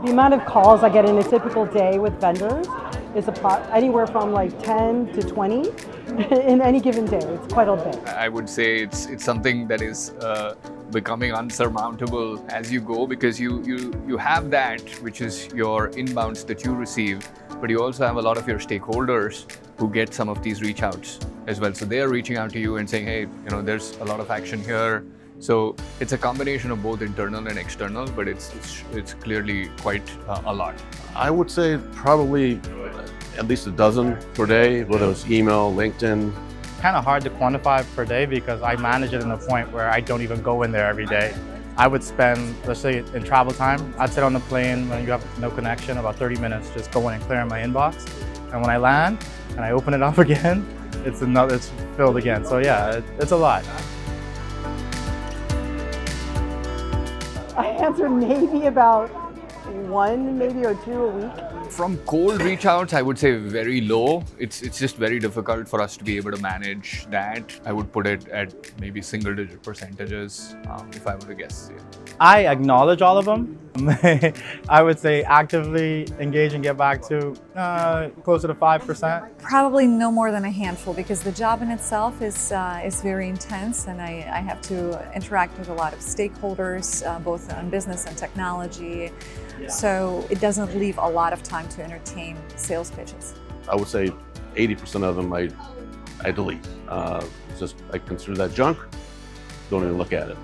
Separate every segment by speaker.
Speaker 1: The amount of calls I get in a typical day with vendors is anywhere from like 10 to 20 in any given day. It's quite a bit.
Speaker 2: I would say it's something that is becoming unsurmountable as you go, because you have that, which is your inbounds that you receive, but you also have a lot of your stakeholders who get some of these reach outs as well. So they are reaching out to you and saying, hey, there's a lot of action here. So it's a combination of both internal and external, but it's clearly quite a lot.
Speaker 3: I would say probably at least a dozen per day, whether it's email, LinkedIn.
Speaker 4: Kind of hard to quantify per day because I manage it in a point where I don't even go in there every day. I would spend, let's say in travel time, I'd sit on the plane when you have no connection, about 30 minutes just going and clearing my inbox. And when I land and I open it up again, it's filled again. So yeah, it's a lot.
Speaker 1: I answer maybe about one, maybe or two a week.
Speaker 2: From cold reach outs, I would say very low. It's just very difficult for us to be able to manage that. I would put it at maybe single digit percentages if I were to guess. Yeah.
Speaker 4: I acknowledge all of them. I would say actively engage and get back to closer to 5%.
Speaker 5: Probably no more than a handful, because the job in itself is very intense, and I have to interact with a lot of stakeholders, both on business and technology. So it doesn't leave a lot of time to entertain sales pitches.
Speaker 3: I would say 80% of them I delete. I consider that junk. Don't even look at it.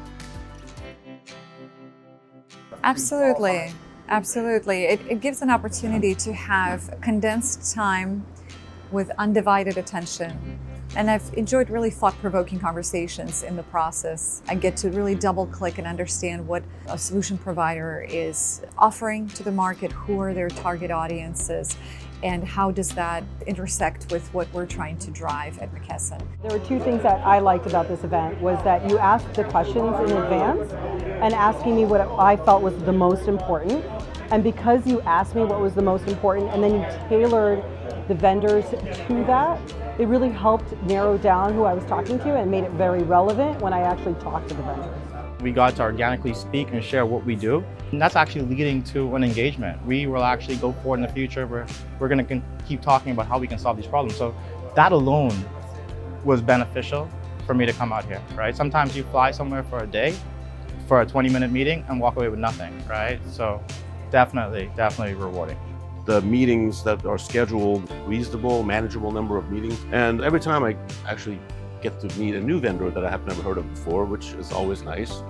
Speaker 5: Absolutely, absolutely. It gives an opportunity to have condensed time with undivided attention. And I've enjoyed really thought-provoking conversations in the process. I get to really double-click and understand what a solution provider is offering to the market, who are their target audiences, and how does that intersect with what we're trying to drive at McKesson.
Speaker 1: There were two things that I liked about this event, was that you asked the questions in advance and asking me what I felt was the most important. And because you asked me what was the most important and then you tailored the vendors to that, it really helped narrow down who I was talking to and made it very relevant when I actually talked to the vendors.
Speaker 4: We got to organically speak and share what we do. And that's actually leading to an engagement. We will actually go forward in the future where we're going to keep talking about how we can solve these problems. So that alone was beneficial for me to come out here, right? Sometimes you fly somewhere for a day for a 20-minute meeting and walk away with nothing, right? So definitely rewarding.
Speaker 3: The meetings that are scheduled, reasonable, manageable number of meetings. And every time I actually get to meet a new vendor that I have never heard of before, which is always nice.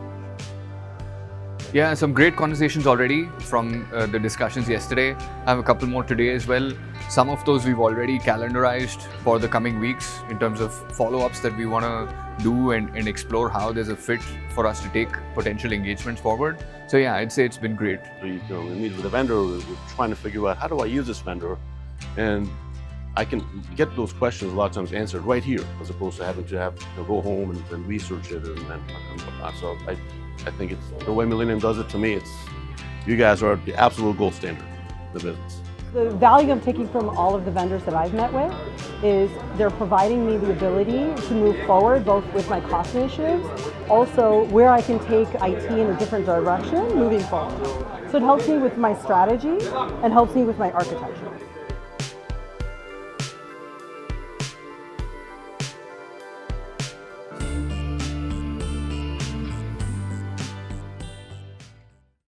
Speaker 2: Yeah, some great conversations already from the discussions yesterday. I have a couple more today as well. Some of those we've already calendarized for the coming weeks in terms of follow-ups that we want to do and explore how there's a fit for us to take potential engagements forward. So yeah, I'd say it's been great.
Speaker 3: We meet with a vendor, we're trying to figure out how do I use this vendor, and I can get those questions a lot of times answered right here, as opposed to having to go home and research it and whatnot. So I think it's the way Millennium does it. To me, you guys are the absolute gold standard in the business.
Speaker 1: The value I'm taking from all of the vendors that I've met with is they're providing me the ability to move forward, both with my cost initiatives, also where I can take IT in a different direction moving forward. So it helps me with my strategy and helps me with my architecture.